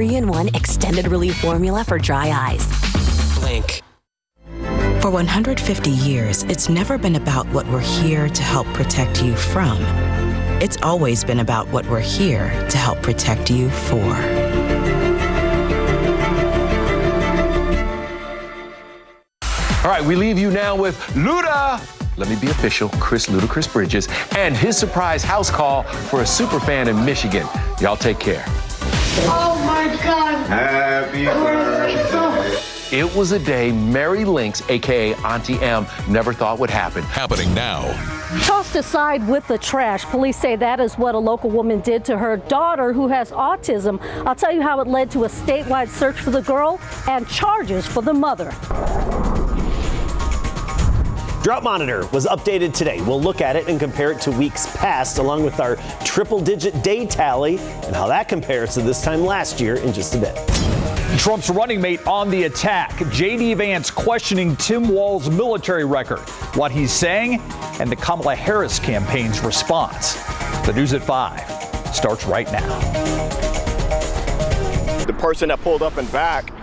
3-in-1 extended relief formula for dry eyes. Blink. For 150 years, it's never been about what we're here to help protect you from. It's always been about what we're here to help protect you for. All right, we leave you now with Luda. Let me be official, Chris Ludacris Bridges, and his surprise house call for a super fan in Michigan. Y'all take care. Oh my God. Happy birthday. It was a day Mary Lynx, a.k.a. Auntie M, never thought would happen. Happening now. Tossed aside with the trash. Police say that is what a local woman did to her daughter who has autism. I'll tell you how it led to a statewide search for the girl and charges for the mother. Drought Monitor was updated today. We'll look at it and compare it to weeks past, along with our triple-digit day tally and how that compares to this time last year in just a bit. Trump's running mate on the attack. J.D. Vance questioning Tim Walz's military record, what he's saying, and the Kamala Harris campaign's response. The news at 5 starts right now. The person that pulled up and back,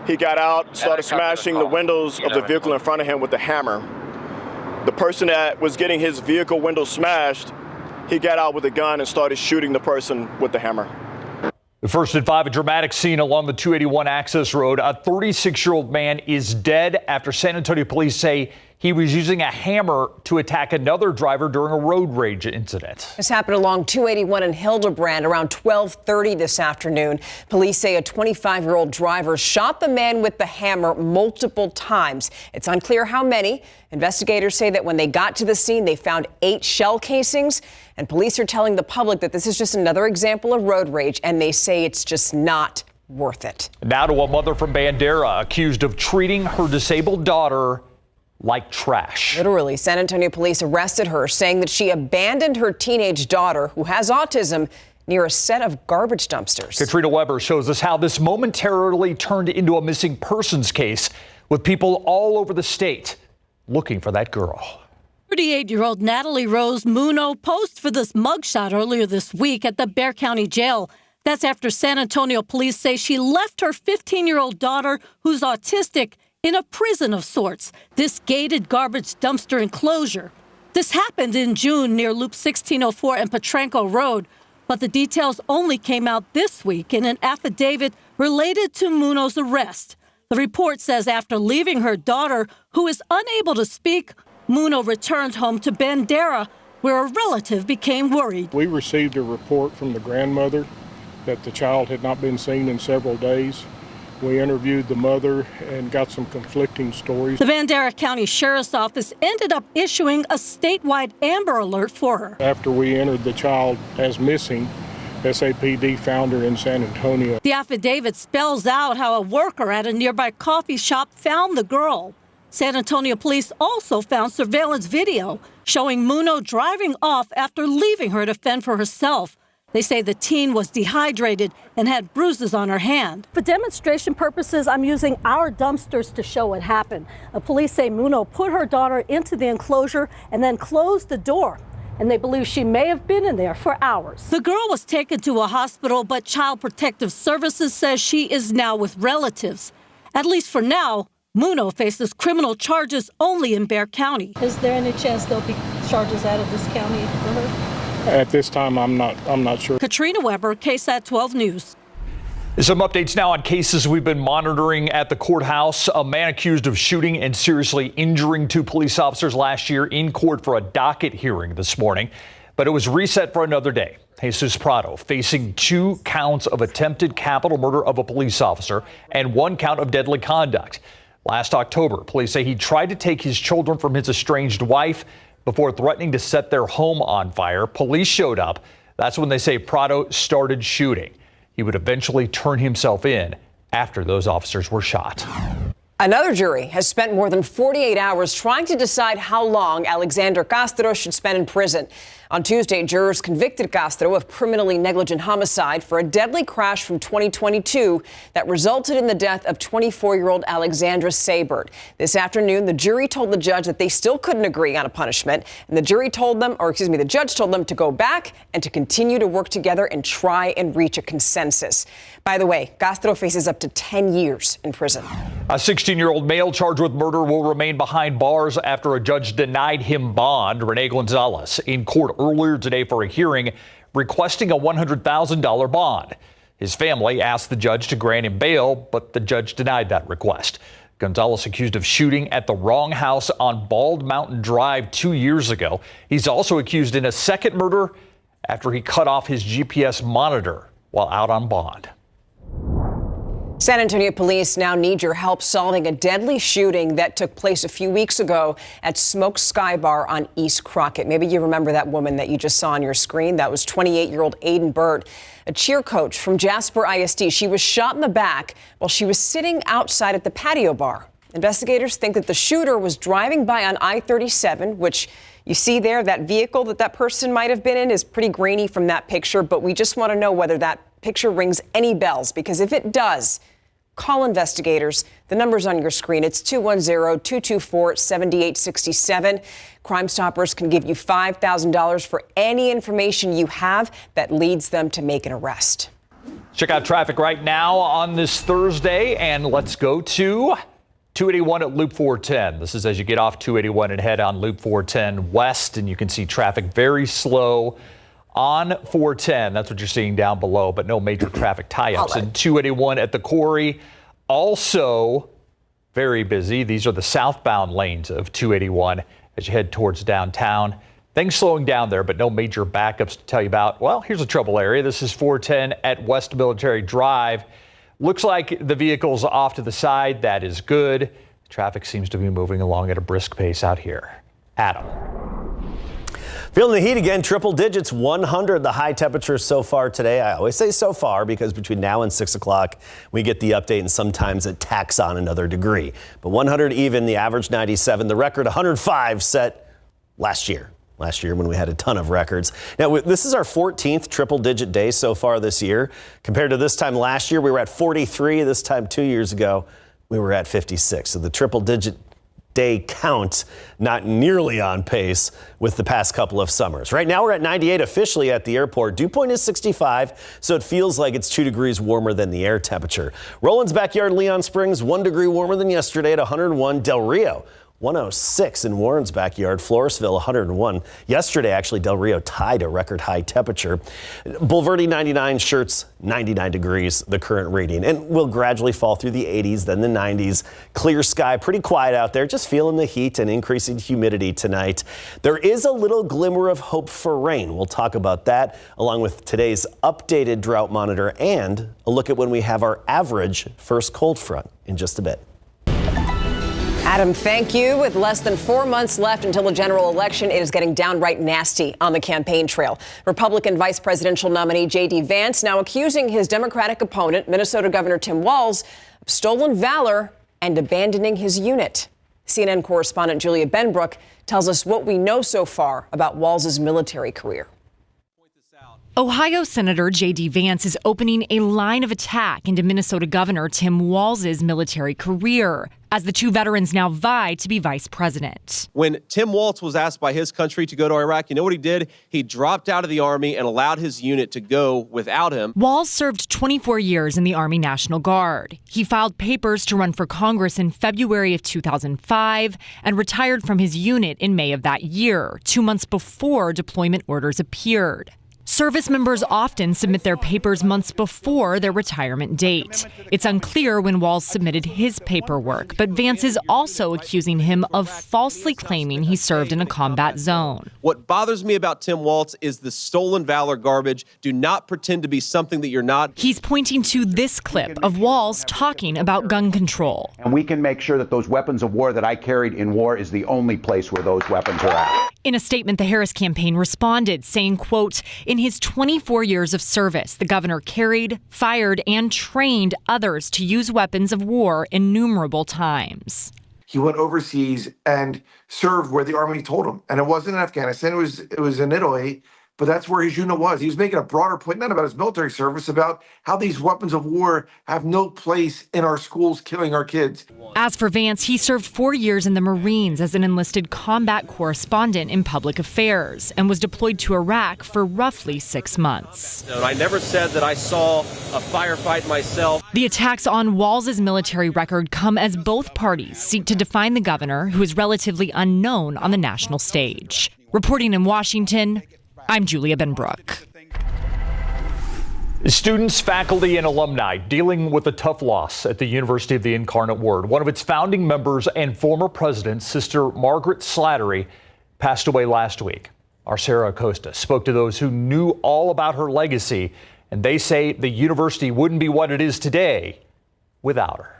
he got out, started smashing the windows of the vehicle in front of him with a hammer. The person that was getting his vehicle window smashed, he got out with a gun and started shooting the person with the hammer. The first at 5, a dramatic scene along the 281 access road. A 36-year-old man is dead after San Antonio police say he was using a hammer to attack another driver during a road rage incident. This happened along 281 in Hildebrand around 12:30 this afternoon. Police say a 25-year-old driver shot the man with the hammer multiple times. It's unclear how many. Investigators say that when they got to the scene, they found 8 shell casings. And police are telling the public that this is just another example of road rage, and they say it's just not worth it. Now to a mother from Bandera accused of treating her disabled daughter like trash. Literally, San Antonio police arrested her, saying that she abandoned her teenage daughter, who has autism, near a set of garbage dumpsters. Katrina Weber shows us how this momentarily turned into a missing persons case, with people all over the state looking for that girl. 38-year-old Natalie Rose Muno posed for this mugshot earlier this week at the Bexar County Jail. That's after San Antonio police say she left her 15-year-old daughter, who's autistic, in a prison of sorts, this gated garbage dumpster enclosure. This happened in June near Loop 1604 and Petranco Road, but the details only came out this week in an affidavit related to Muno's arrest. The report says after leaving her daughter, who is unable to speak, Muno returned home to Bandera, where a relative became worried. We received a report from the grandmother that the child had not been seen in several days. We interviewed the mother and got some conflicting stories. The Bandera County Sheriff's Office ended up issuing a statewide Amber Alert for her. After we entered the child as missing, SAPD found her in San Antonio. The affidavit spells out how a worker at a nearby coffee shop found the girl. San Antonio police also found surveillance video showing Muno driving off after leaving her to fend for herself. They say the teen was dehydrated and had bruises on her hand. For demonstration purposes, I'm using our dumpsters to show what happened. Police say Muno put her daughter into the enclosure and then closed the door. And they believe she may have been in there for hours. The girl was taken to a hospital, but Child Protective Services says she is now with relatives. At least for now, Muno faces criminal charges only in Bexar County. Is there any chance there'll be charges out of this county for her? At this time, I'm not sure. Katrina Weber, KSAT 12 News. Some updates now on cases we've been monitoring at the courthouse. A man accused of shooting and seriously injuring 2 police officers last year in court for a docket hearing this morning, but it was reset for another day. Jesus Prado facing 2 counts of attempted capital murder of a police officer and 1 count of deadly conduct. Last October, police say he tried to take his children from his estranged wife before threatening to set their home on fire. Police showed up. That's when they say Prado started shooting. He would eventually turn himself in after those officers were shot. Another jury has spent more than 48 hours trying to decide how long Alexander Castro should spend in prison. On Tuesday, jurors convicted Castro of criminally negligent homicide for a deadly crash from 2022 that resulted in the death of 24-year-old Alexandra Sabert. This afternoon, the jury told the judge that they still couldn't agree on a punishment, and the judge told them to go back and to continue to work together and try and reach a consensus. By the way, Castro faces up to 10 years in prison. A 16-year-old male charged with murder will remain behind bars after a judge denied him bond. Rene Gonzalez in court earlier today for a hearing requesting a $100,000 bond. His family asked the judge to grant him bail, but the judge denied that request. Gonzalez accused of shooting at the wrong house on Bald Mountain Drive 2 years ago. He's also accused in a second murder after he cut off his GPS monitor while out on bond. San Antonio police now need your help solving a deadly shooting that took place a few weeks ago at Smoke Sky Bar on East Crockett. Maybe you remember that woman that you just saw on your screen. That was 28-year-old Aiden Burt, a cheer coach from Jasper ISD. She was shot in the back while she was sitting outside at the patio bar. Investigators think that the shooter was driving by on I-37, which you see there, that vehicle that person might have been in is pretty grainy from that picture, but we just want to know whether that picture rings any bells, because if it does, call investigators. The number's on your screen. It's 210-224-7867. Crime Stoppers can give you $5,000 for any information you have that leads them to make an arrest. Check out traffic right now on this Thursday, and let's go to 281 at Loop 410. This is as you get off 281 and head on Loop 410 west, and you can see traffic very slow on 410. That's what you're seeing down below, but no major traffic tie-ups. And 281 at the quarry, also very busy. These are the southbound lanes of 281 as you head towards downtown. Things slowing down there, but no major backups to tell you about. Well, here's a trouble area. This is 410 at West Military Drive. Looks like the vehicle's off to the side. That is good. Traffic seems to be moving along at a brisk pace out here. Adam. Feeling the heat again, triple digits, 100 the high temperatures so far today. I always say so far because between now and 6 o'clock, we get the update and sometimes it tacks on another degree. But 100 even, the average 97, the record 105 set last year when we had a ton of records. Now, this is our 14th triple digit day so far this year. Compared to this time last year, we were at 43. This time 2 years ago, we were at 56. So the triple digit day count not nearly on pace with the past couple of summers. Right now we're at 98 officially at the airport. Dew point is 65, so it feels like it's 2 degrees warmer than the air temperature. Roland's backyard, Leon Springs, 1 degree warmer than yesterday at 101. Del Rio, 106 in Warren's backyard. Floresville, 101. Yesterday, actually, Del Rio tied a record high temperature. Bulverde, 99. Schertz, 99 degrees, the current reading. And we'll gradually fall through the 80s, then the 90s. Clear sky, pretty quiet out there. Just feeling the heat and increasing humidity tonight. There is a little glimmer of hope for rain. We'll talk about that along with today's updated drought monitor and a look at when we have our average first cold front in just a bit. Adam, thank you. With less than 4 months left until the general election, it is getting downright nasty on the campaign trail. Republican vice presidential nominee J.D. Vance now accusing his Democratic opponent, Minnesota Governor Tim Walz, of stolen valor and abandoning his unit. CNN correspondent Julia Benbrook tells us what we know so far about Walz's military career. Ohio Senator J.D. Vance is opening a line of attack into Minnesota Governor Tim Walz's military career as the two veterans now vie to be vice president. When Tim Walz was asked by his country to go to Iraq, you know what he did? He dropped out of the Army and allowed his unit to go without him. Walz served 24 years in the Army National Guard. He filed papers to run for Congress in February of 2005 and retired from his unit in May of that year, 2 months before deployment orders appeared. Service members often submit their papers months before their retirement date. It's unclear when Walz submitted his paperwork, but Vance is also accusing him of falsely claiming he served in a combat zone. What bothers me about Tim Walz is the stolen valor garbage. Do not pretend to be something that you're not. He's pointing to this clip of Walz talking about gun control. And we can make sure that those weapons of war that I carried in war is the only place where those weapons are at. In a statement, the Harris campaign responded, saying, quote, in his 24 years of service, the governor carried, fired, and trained others to use weapons of war innumerable times. he went overseas and served where the Army told him. And it wasn't in Afghanistan, it was in Italy. But that's where his unit was. He was making a broader point, not about his military service, about how these weapons of war have no place in our schools, killing our kids. As for Vance, he served 4 years in the Marines as an enlisted combat correspondent in public affairs and was deployed to Iraq for roughly 6 months. I never said that I saw a firefight myself. The attacks on Walz's military record come as both parties seek to define the governor, who is relatively unknown on the national stage. Reporting in Washington, I'm Julia Benbrook. Students, faculty, and alumni dealing with a tough loss at the University of the Incarnate Word. One of its founding members and former president, Sister Margaret Slattery, passed away last week. Our Sarah Acosta spoke to those who knew all about her legacy, and they say the university wouldn't be what it is today without her.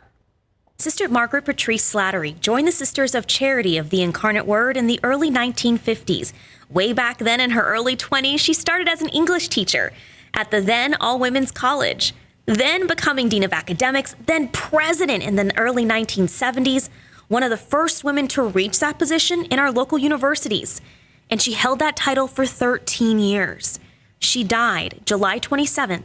Sister Margaret Patrice Slattery joined the Sisters of Charity of the Incarnate Word in the early 1950s. Way back then in her early 20s, she started as an English teacher at the then all-women's college, then becoming Dean of Academics, then president in the early 1970s, one of the first women to reach that position in our local universities. And she held that title for 13 years. She died July 27th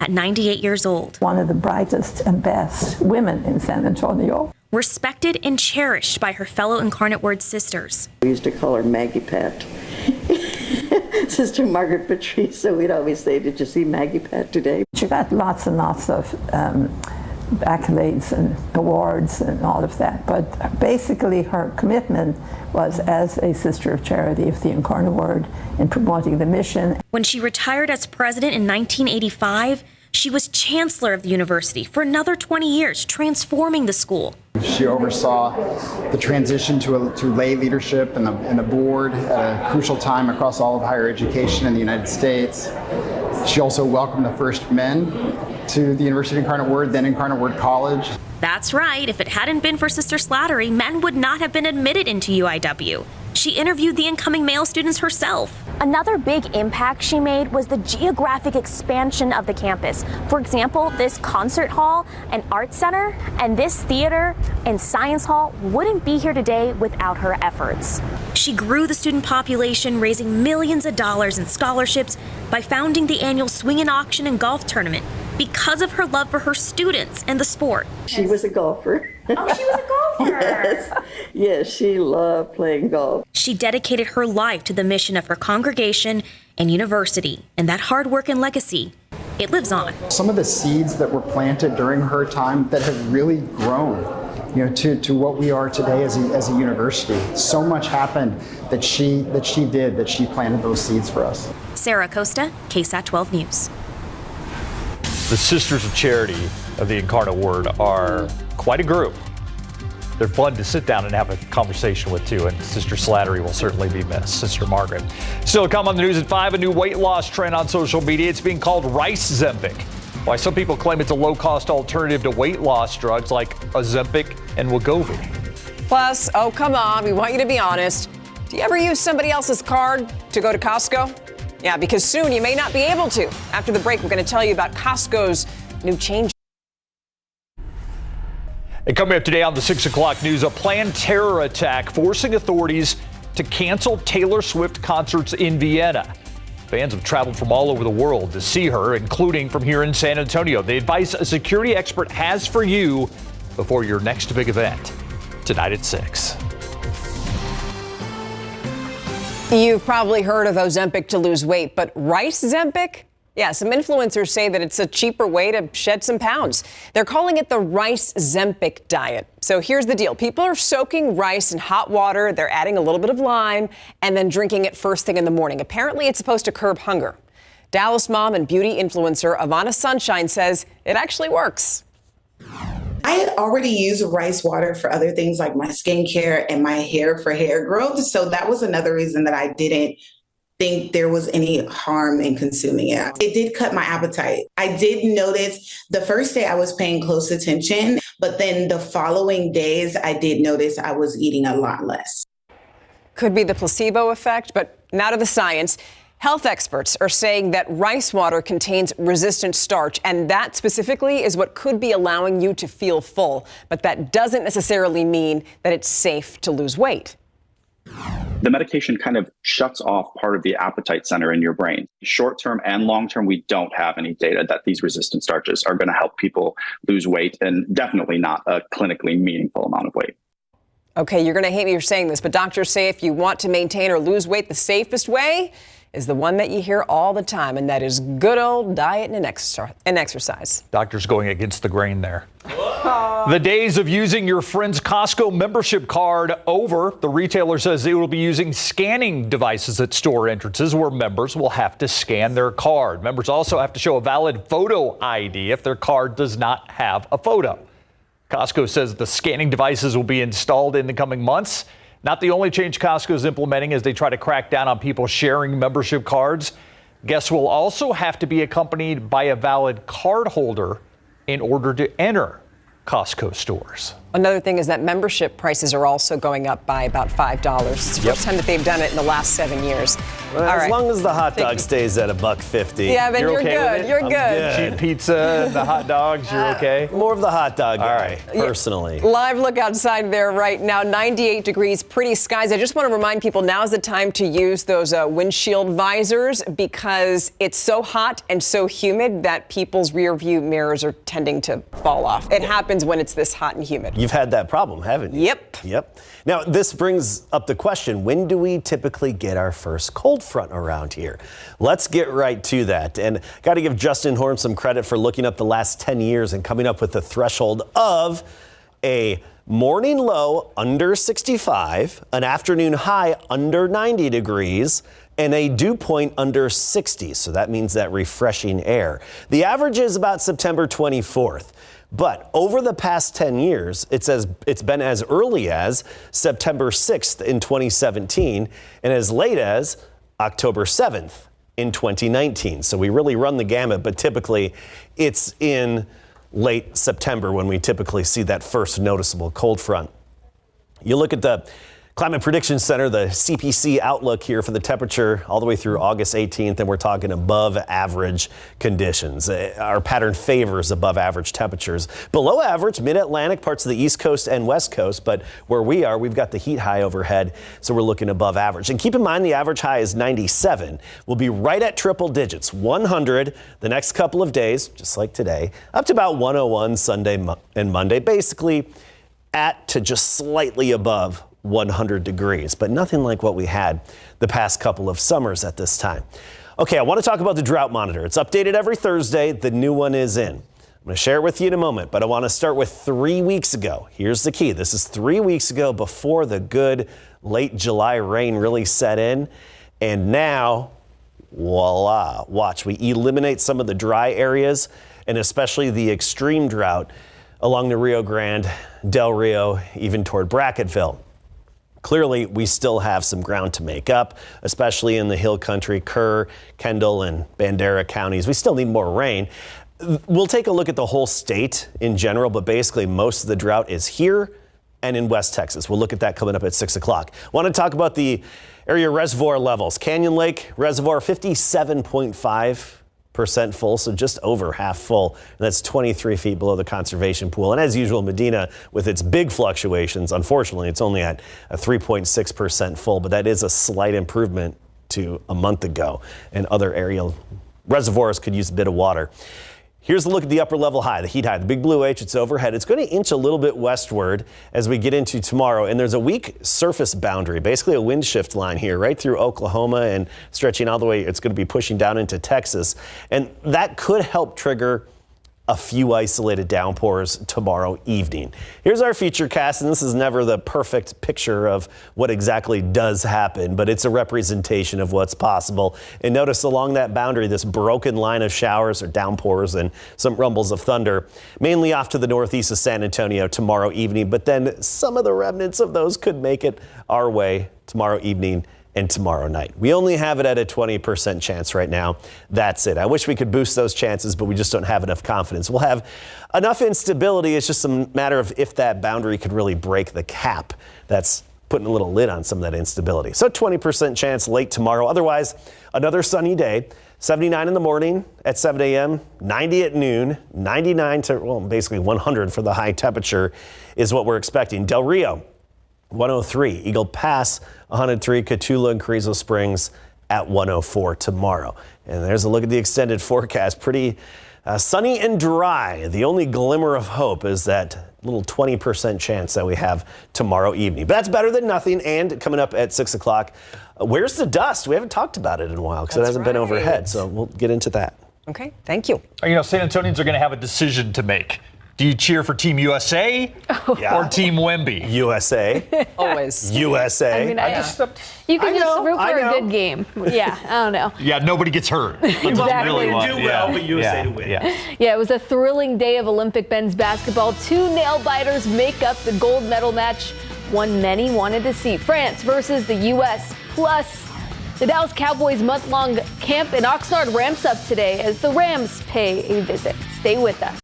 at 98 years old. One of the brightest and best women in San Antonio. Respected and cherished by her fellow Incarnate Word sisters. We used to call her Maggie Pat. Sister Margaret Patrice, so we'd always say, did you see Maggie Pat today? She got lots and lots of accolades and awards and all of that, but basically her commitment was as a Sister of Charity of the Incarnate Word in promoting the mission. When she retired as president in 1985, she was chancellor of the university for another 20 years, transforming the school. She oversaw the transition to lay leadership and the board at a crucial time across all of higher education in the United States. She also welcomed the first men to the University of Incarnate Word, then Incarnate Word College. That's right. If it hadn't been for Sister Slattery, men would not have been admitted into UIW. She interviewed the incoming male students herself. Another big impact she made was the geographic expansion of the campus. For example, this concert hall and art center and this theater and science hall wouldn't be here today without her efforts. She grew the student population, raising millions of dollars in scholarships by founding the annual swingin' auction and golf tournament because of her love for her students and the sport. She was a golfer. Oh, she was a golfer. Yes, she loved playing golf. She dedicated her life to the mission of her congregation and university, and that hard work and legacy, it lives on. Some of the seeds that were planted during her time that have really grown, to what we are today as a university. So much happened that she planted those seeds for us. Sarah Acosta, KSAT 12 News. The Sisters of Charity of the Incarnate Word are quite a group. They're fun to sit down and have a conversation with, too, and Sister Slattery will certainly be missed, Sister Margaret. Still to come on the news at 5, a new weight loss trend on social media. It's being called Rice Zempic. Why some people claim it's a low-cost alternative to weight loss drugs like Ozempic and Wegovy. Plus, oh, come on, we want you to be honest. Do you ever use somebody else's card to go to Costco? Yeah, because soon you may not be able to. After the break, we're going to tell you about Costco's new change. And coming up today on the 6 o'clock news, a planned terror attack forcing authorities to cancel Taylor Swift concerts in Vienna. Fans have traveled from all over the world to see her, including from here in San Antonio. The advice a security expert has for you before your next big event. Tonight at 6. You've probably heard of Ozempic to lose weight, but Rice Zempic? Yeah, some influencers say that it's a cheaper way to shed some pounds. They're calling it the Rice Zempic diet. So here's the deal. People are soaking rice in hot water. They're adding a little bit of lime and then drinking it first thing in the morning. Apparently, it's supposed to curb hunger. Dallas mom and beauty influencer Ivana Sunshine says it actually works. I had already used rice water for other things like my skincare and my hair for hair growth. So that was another reason that I didn't think there was any harm in consuming it. It did cut my appetite. I did notice the first day I was paying close attention, but then the following days I did notice I was eating a lot less. Could be the placebo effect, but now to the science. Health experts are saying that rice water contains resistant starch, and that specifically is what could be allowing you to feel full. But that doesn't necessarily mean that it's safe to lose weight. The medication kind of shuts off part of the appetite center in your brain. Short term and long term, we don't have any data that these resistant starches are going to help people lose weight, and definitely not a clinically meaningful amount of weight. Okay, you're going to hate me for saying this, but doctors say if you want to maintain or lose weight, the safest way is the one that you hear all the time, and that is good old diet and exercise. Doctors going against the grain there. The days of using your friend's Costco membership card over. The retailer says it will be using scanning devices at store entrances where members will have to scan their card. Members also have to show a valid photo ID if their card does not have a photo. Costco says the scanning devices will be installed in the coming months. Not the only change Costco is implementing as they try to crack down on people sharing membership cards. Guests will also have to be accompanied by a valid card holder in order to enter Costco stores. Another thing is that membership prices are also going up by about $5. It's the first time that they've done it in the last 7 years. Well, as long as the hot dog stays at $1.50. Yeah, then you're okay good. with it? You're I'm good. Cheap pizza and the hot dogs, you're okay? More of the hot dog guy, right. personally. Live look outside there right now, 98 degrees, pretty skies. I just want to remind people now is the time to use those windshield visors because it's so hot and so humid that people's rear view mirrors are tending to fall off. It happens when it's this hot and humid. You've had that problem, haven't you? Yep. Now, this brings up the question, when do we typically get our first cold front around here? Let's get right to that. And got to give Justin Horn some credit for looking up the last 10 years and coming up with the threshold of a morning low under 65, an afternoon high under 90 degrees, and a dew point under 60. So that means that refreshing air. The average is about September 24th. But over the past 10 years, it's been as early as September 6th in 2017 and as late as October 7th in 2019. So we really run the gamut, but typically it's in late September when we typically see that first noticeable cold front. You look at the Climate Prediction Center, the CPC outlook here for the temperature all the way through August 18th, and we're talking above average conditions. Our pattern favors above average temperatures. Below average, mid-Atlantic, parts of the East Coast and West Coast, but where we are, we've got the heat high overhead, so we're looking above average. And keep in mind, the average high is 97. We'll be right at triple digits, 100 the next couple of days, just like today, up to about 101 Sunday and Monday, basically at to just slightly above 100 degrees, but nothing like what we had the past couple of summers at this time. Okay, I want to talk about the drought monitor. It's updated every Thursday. The new one is in. I'm going to share it with you in a moment, but I want to start with 3 weeks ago. Here's the key. This is 3 weeks ago before the good late July rain really set in. And now, voila, watch. We eliminate some of the dry areas and especially the extreme drought along the Rio Grande, Del Rio, even toward Brackettville. Clearly, we still have some ground to make up, especially in the hill country, Kerr, Kendall, and Bandera counties. We still need more rain. We'll take a look at the whole state in general, but basically most of the drought is here and in West Texas. We'll look at that coming up at 6 o'clock. Want to talk about the area reservoir levels. Canyon Lake Reservoir, 57.5% full, so just over half full. And that's 23 feet below the conservation pool. And as usual, Medina, with its big fluctuations, unfortunately, it's only at a 3.6% full, but that is a slight improvement to a month ago. And other area reservoirs could use a bit of water. Here's a look at the upper level high, the heat high, the big blue H, it's overhead. It's going to inch a little bit westward as we get into tomorrow. And there's a weak surface boundary, basically a wind shift line here right through Oklahoma and stretching all the way. It's going to be pushing down into Texas. And that could help trigger a few isolated downpours tomorrow evening. Here's our feature cast, and this is never the perfect picture of what exactly does happen, but it's a representation of what's possible. And notice along that boundary, this broken line of showers or downpours and some rumbles of thunder, mainly off to the northeast of San Antonio tomorrow evening, but then some of the remnants of those could make it our way tomorrow evening and tomorrow night. We only have it at a 20% chance right now. That's it. I wish we could boost those chances, but we just don't have enough confidence. We'll have enough instability. It's just a matter of if that boundary could really break the cap. That's putting a little lid on some of that instability. So 20% chance late tomorrow. Otherwise, another sunny day. 79 in the morning at 7 a.m., 90 at noon, 99 to, well, basically 100 for the high temperature is what we're expecting. Del Rio, 103. Eagle Pass, 103. Cotulla and Carrizo Springs at 104 tomorrow. And there's a look at the extended forecast. Pretty sunny and dry. The only glimmer of hope is that little 20% chance that we have tomorrow evening. But that's better than nothing. And coming up at 6 o'clock, where's the dust? We haven't talked about it in a while because it hasn't been overhead. So we'll get into that. Okay, thank you. You know, San Antonians are going to have a decision to make. Do you cheer for Team USA or Team Wemby? USA. Always. USA. I mean, you can just root for a good game. Yeah, I don't know. Yeah, nobody gets hurt. Exactly. You do well, but USA to win. Yeah, it was a thrilling day of Olympic men's basketball. 2 nail-biters make up the gold medal match, one many wanted to see. France versus the U.S. Plus, the Dallas Cowboys' month-long camp in Oxnard ramps up today as the Rams pay a visit. Stay with us.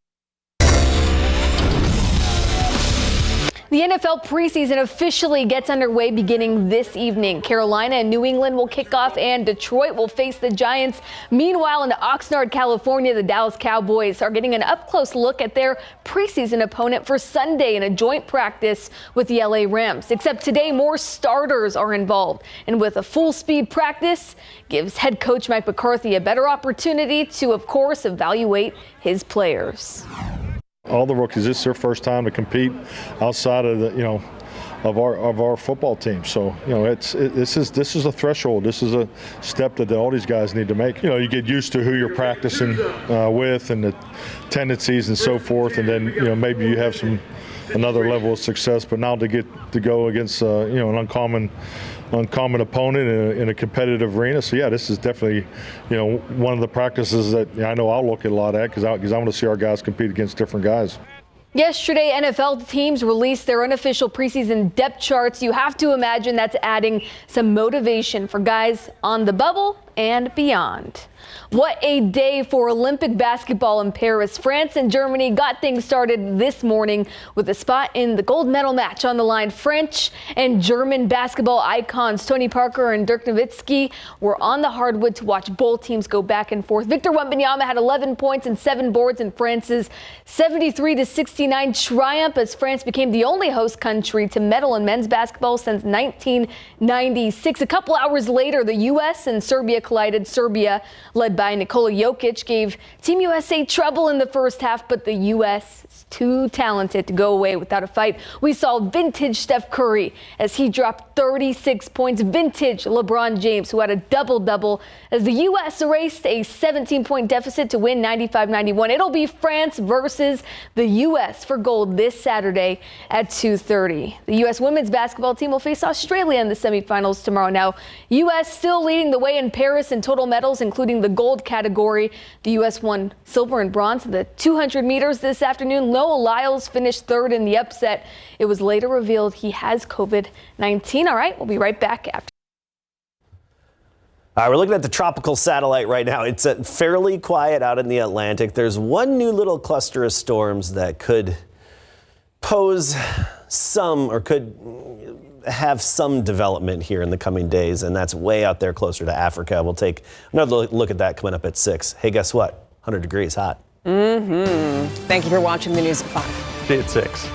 The NFL preseason officially gets underway beginning this evening. Carolina and New England will kick off, and Detroit will face the Giants. Meanwhile, in Oxnard, California, the Dallas Cowboys are getting an up-close look at their preseason opponent for Sunday in a joint practice with the LA Rams. Except today, more starters are involved. And with a full-speed practice, gives head coach Mike McCarthy a better opportunity to, of course, evaluate his players. All the rookies, this is their first time to compete outside of the, of our football team. So, this is a threshold. This is a step that all these guys need to make. You get used to who you're practicing with and the tendencies and so forth, and then maybe you have another level of success. But now to get to go against an uncommon opponent in a competitive arena. So yeah, this is definitely one of the practices that I know I'll look at a lot at because I want to see our guys compete against different guys. Yesterday, NFL teams released their unofficial preseason depth charts. You have to imagine that's adding some motivation for guys on the bubble and beyond. What a day for Olympic basketball in Paris. France and Germany got things started this morning with a spot in the gold medal match on the line. French and German basketball icons Tony Parker and Dirk Nowitzki were on the hardwood to watch both teams go back and forth. Victor Wembanyama had 11 points and 7 boards in France's 73-69 triumph as France became the only host country to medal in men's basketball since 1996. A couple hours later, the U.S. and Serbia collided. Serbia, led by Nikola Jokic, gave Team USA trouble in the first half, but the U.S. is too talented to go away without a fight. We saw vintage Steph Curry as he dropped 36 points. Vintage LeBron James, who had a double-double as the U.S. erased a 17-point deficit to win 95-91. It'll be France versus the U.S. for gold this Saturday at 2:30. The U.S. women's basketball team will face Australia in the semifinals tomorrow. Now, U.S. still leading the way in Paris in total medals, including the gold category. The U.S. won silver and bronze in the 200 meters this afternoon. Noah Lyles finished third in the upset. It was later revealed he has COVID-19. All right, we'll be right back after. All right, we're looking at the tropical satellite right now. It's fairly quiet out in the Atlantic. There's one new little cluster of storms that could pose some or could have some development here in the coming days, and that's way out there closer to Africa. We'll take another look at that coming up at 6. Hey, guess what? 100 degrees hot. Thank you for watching the news at 5. See you at 6.